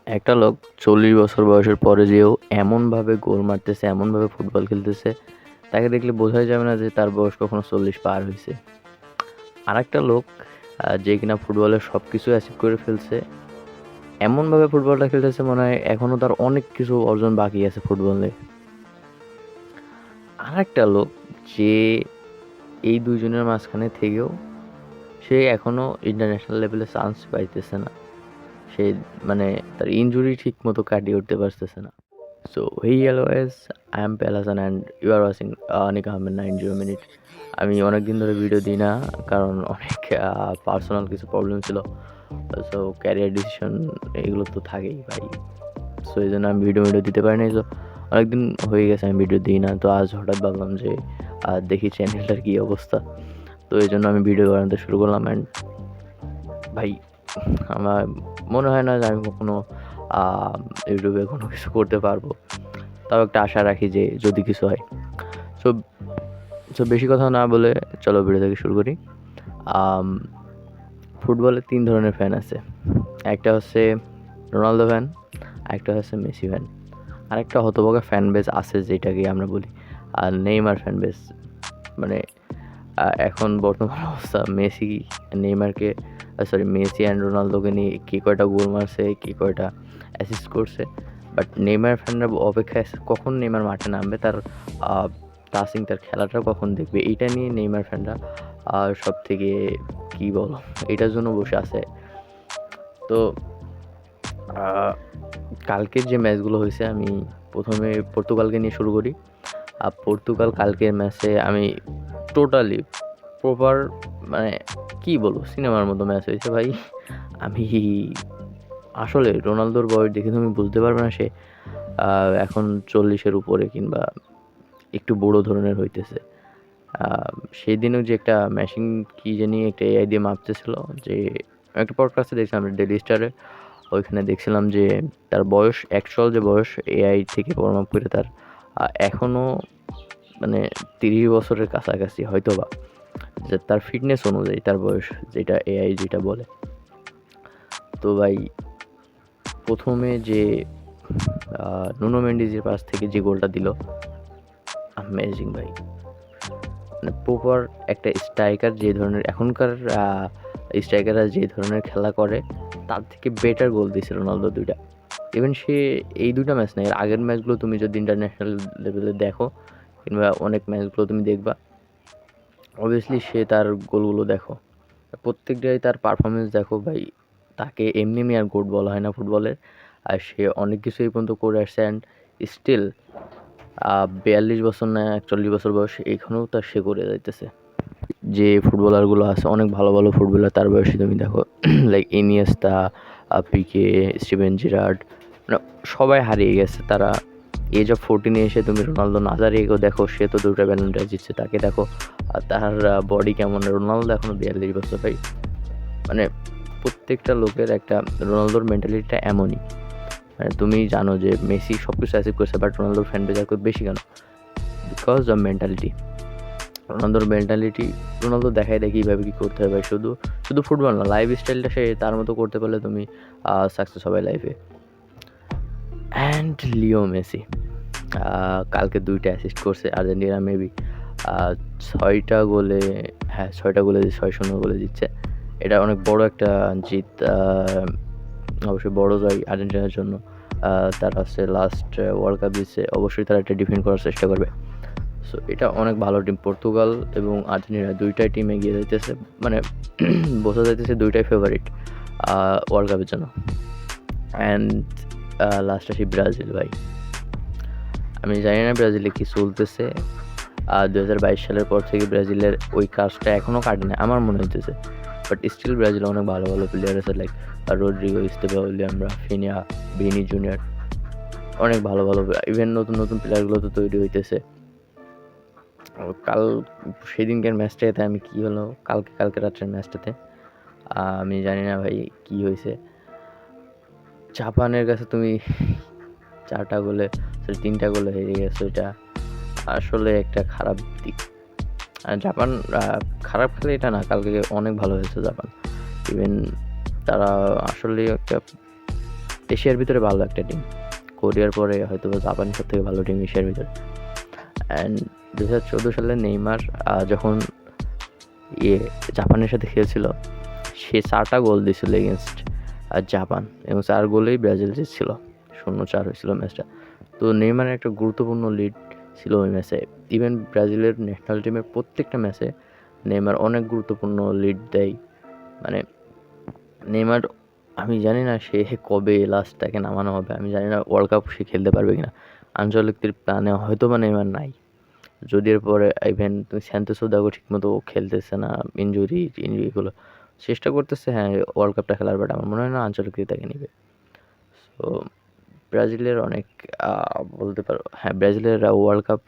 একটা লোক 40 বছর বয়সের পরে যেও এমনভাবে গোল মারতেছে, এমনভাবে ফুটবল খেলতেছে, তাকে দেখলে বোঝাই যাবে না যে তার বয়স কখনো 40 পার হইছে। আরেকটা লোক যে কিনা ফুটবলের সবকিছু অ্যাচিভ করে ফেলছে, এমনভাবে ফুটবলটা খেলতেছে মনে হয় এখনো তার অনেক কিছু অর্জন বাকি আছে ফুটবলে। আরেকটা লোক যে এই দুইজনের মাঝখানে থেকেও সে এখনো ইন্টারন্যাশনাল লেভেলে চান্স পাইতেছে না। সে মানে তার ইনজুরি ঠিক মতো কাটিয়ে উঠতে পারতেছে না। So, hey hello guys, I am Pelasan and you are watching Anika Ahmed 90 minute. আমি অনেক দিন ধরে ভিডিও দিই না কারণ অনেক পার্সোনাল কিছু প্রবলেম ছিল। সো ক্যারিয়ার ডিসিশন এগুলো তো থাকেই ভাই। সো এই জন্য আমি ভিডিও দিতে পারি নাই। সো অনেকদিন হয়ে গেছে আমি ভিডিও দিই না। তো আজ হঠাৎ ভাবলাম যে দেখি চ্যানেলটার কী অবস্থা। তো এই জন্য আমি ভিডিও বানাতে শুরু করলাম। অ্যান্ড ভাই আমার মনে হয় না যে আমি কখনো ইউটিউবে কোনো কিছু করতে পারবো। তাও একটা আশা রাখি যে যদি কিছু হয়। সো সো বেশি কথা না বলে চলো ভিডিও থেকে শুরু করি। ফুটবলে 3 ধরনের ফ্যান আছে। একটা হচ্ছে রোনালদো ফ্যান, একটা হচ্ছে মেসি ফ্যান, আর একটা হতভাগা ফ্যান বেস আছে যেটাকে আমরা বলি আর নেইমার ফ্যান বেস। মানে এখন বর্তমান অবস্থা মেসি নেইমারকে মেসি অ্যান্ড রোনালদোকে নিয়ে কে কয়টা গোল মারছে, কে কয়টা অ্যাসিস্ট করছে। বাট নেইমার ফ্যানরা অপেক্ষায় আছে কখন নেইমার মাঠে নামবে, তার টাচিং, তার খেলাটা কখন দেখবে, এইটা নিয়ে নেইমার ফ্যানরা সব থেকে কী বলো এটার জন্য বসে আছে। তো কালকের যে ম্যাচগুলো হয়েছে আমি প্রথমে পর্তুগালকে নিয়ে শুরু করি। পর্তুগাল কালকের ম্যাচে আমি টোটালি প্রপার মানে কী বলবো সিনেমার মতো ম্যাচ হয়েছে ভাই। আমি আসলে রোনালদোর বয়স দেখে তুমি বুঝতে পারবে না সে এখন 40-এর উপরে কিংবা একটু বড় ধরনের হইতেছে। সেই দিনও যে একটা মেশিন কি জানি একটা এআই দিয়ে মাপতেছিল, যে একটা পডকাস্টে দেখছিলাম ডেইলি স্টারে, ওইখানে দেখছিলাম যে তার বয়স অ্যাকচুয়াল যে বয়স এআই থেকে পরিমাপ করে তার এখনও মানে 30 বছরের কাছাকাছি হয়তো বা, যে তার ফিটনেস অনুযায়ী তার বয়স যেটা এআই যেটা বলে। তো ভাই প্রথমে যে নুনো মেন্ডিজের পাশ থেকে যে গোলটা দিল, অ্যামেজিং ভাই। মানে প্রপার একটা স্ট্রাইকার যে ধরনের এখনকার স্ট্রাইকাররা যে ধরনের খেলা করে তার থেকে বেটার গোল দিয়েছে রোনালদো দুইটা। ইভেন সে এই দুইটা ম্যাচ না, এর আগের ম্যাচগুলো তুমি যদি ইন্টারন্যাশনাল লেভেলে দেখো কিংবা অনেক ম্যাচগুলো তুমি দেখবা, অবভিয়াসলি সে তার গোলগুলো দেখো, প্রত্যেকটাই তার পারফরমেন্স দেখো ভাই। তাকে এমনি আর গোট বলা হয় না ফুটবলের। আর সে অনেক কিছু এই পর্যন্ত করে আসছে অ্যান্ড স্টিল 42 বছর না 41 বছর বয়স এখানেও তার সে করে যাইতেছে। যে ফুটবলারগুলো আছে অনেক ভালো ভালো ফুটবলার তার বয়সে তুমি দেখো, লাইক ইনিয়েস্তা, পিকে, স্টিভেন জিরার্ড, মানে সবাই হারিয়ে গেছে তারা। এজ অফ 14-এ এসে তুমি রোনালদো নাজারিয়াকেও দেখো, সে তো 2টা ব্যালন ড'র জিতছে, তাকে দেখো আর তার বডি কেমন। রোনালদো এখনও 42 বছর ভাই। মানে প্রত্যেকটা লোকের একটা রোনালদোর মেন্টালিটিটা এমনই। মানে তুমি জানো যে মেসি সব কিছু অ্যাচিভ করছে বাট রোনালদোর ফ্যান বেজ খুব বেশি কেন? Because of mentality. রোনালদোর মেন্টালিটি রোনালদো দেখায় দেয় কীভাবে কী করতে হবে। শুধু শুধু ফুটবল না, লাইফ স্টাইলটা সে তার মতো করতে পারলে তুমি সাকসেস হবে লাইফে। অ্যান্ড লিও মেসি কালকে 2টা অ্যাসিস্ট করছে আর্জেন্টিনা মেবি 6টা গোলে, 6টা গোলে 6-0 গোলে জিতছে। এটা অনেক বড় একটা জিত, অবশ্যই বড় জয় আর্জেন্টিনার জন্য। তারা হচ্ছে লাস্ট ওয়ার্ল্ড কাপ জিতছে, অবশ্যই তারা এটা ডিফেন্ড করার চেষ্টা করবে। সো এটা অনেক ভালো টিম। পর্তুগাল এবং আর্জেন্টিনা 2টাই টিম এগিয়ে যাইতেছে, মানে বোঝা যাইতেছে 2টাই ফেভারিট ওয়ার্ল্ড কাপের জন্য। অ্যান্ড লাস্ট আসি ব্রাজিল ভাই। আমি জানি না ব্রাজিলে কি চলতেছে। 2022 সালের পর থেকে ব্রাজিলের ওই কাজটা এখনও কাটে না আমার মনে হইতেছে। বাট স্টিল ব্রাজিলে অনেক ভালো ভালো প্লেয়ার আছে, like Rodrygo, Estevao William, Raphinha, Vini Junior, অনেক ভালো ভালো। ইভেন নতুন নতুন প্লেয়ারগুলো তো তৈরি হইতেছে। সেদিনকার ম্যাচটাতে আমি কী হলো কালকে রাত্রের ম্যাচটাতে আমি জানি না ভাই কী হয়েছে। জাপানের কাছে তুমি 3টা গোলে হেরে গেছো, এটা আসলে একটা খারাপ দিক। আর জাপান খারাপ খেলে এটা না, কালকে অনেক ভালো হয়েছে জাপান। ইভেন তারা আসলে একটা এশিয়ার ভিতরে ভালো একটা টিম। কোরিয়ার পরে হয়তো জাপান সব থেকে ভালো টিম এশিয়ার ভিতরে। অ্যান্ড 2014 সালে নেইমার যখন জাপানের সাথে খেলছিল, সে 4টা গোল দিয়েছিল এগেনস্ট জাপান, এবং 4 গোলেই ব্রাজিল জিতছিল, 0-4 হয়েছিল ম্যাচটা। তো নেইমারের একটা গুরুত্বপূর্ণ লিড ছিল ওই ম্যাচে। ইভেন ব্রাজিলের ন্যাশনাল টিমের প্রত্যেকটা ম্যাচে নেইমার অনেক গুরুত্বপূর্ণ লিড দেয়। মানে নেইমার, আমি জানি না সে কবে লাস্ট তাকে নামানো হবে, আমি জানি না ওয়ার্ল্ড কাপ সে খেলতে পারবে কিনা। আঞ্চলিকের প্ল্যানে হয়তো বা নেইমার নাই, যদি এর পরে ইভেন তুমি স্যান্টোসও দেখো ঠিকমতো খেলতেছে না, ইঞ্জুরিগুলো চেষ্টা করতেছে হ্যাঁ ওয়ার্ল্ড কাপটা খেলার, বাট আমার মনে হয় না আঞ্চলিক তাকে নেবে। সো ব্রাজিলের অনেক বলতে পারো, হ্যাঁ ব্রাজিলের ওয়ার্ল্ড কাপ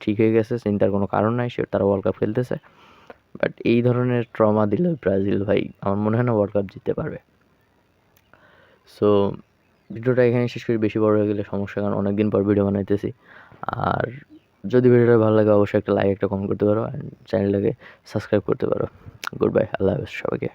ঠিক হয়ে গেছে, চিন্তার কোনো কারণ নাই, তারা ওয়ার্ল্ড কাপ খেলতেছে। বাট এই ধরনের ট্রমা দিলে ব্রাজিল ভাই আমার মনে হয় না ওয়ার্ল্ড কাপ জিততে পারবে। সো ভিডিওটা এখানে শেষ করি, বেশি বড় হয়ে গেলে সমস্যা, কারণ অনেকদিন পর ভিডিও বানাইতেছি। আর যদি ভিডিওটা ভালো লাগে অবশ্যই একটা লাইক, একটা কমেন্ট করতে পারো, অ্যান্ড চ্যানেলটাকে সাবস্ক্রাইব করতে পারো। গুড বাই, আল্লাহ হাফেজ সবাইকে।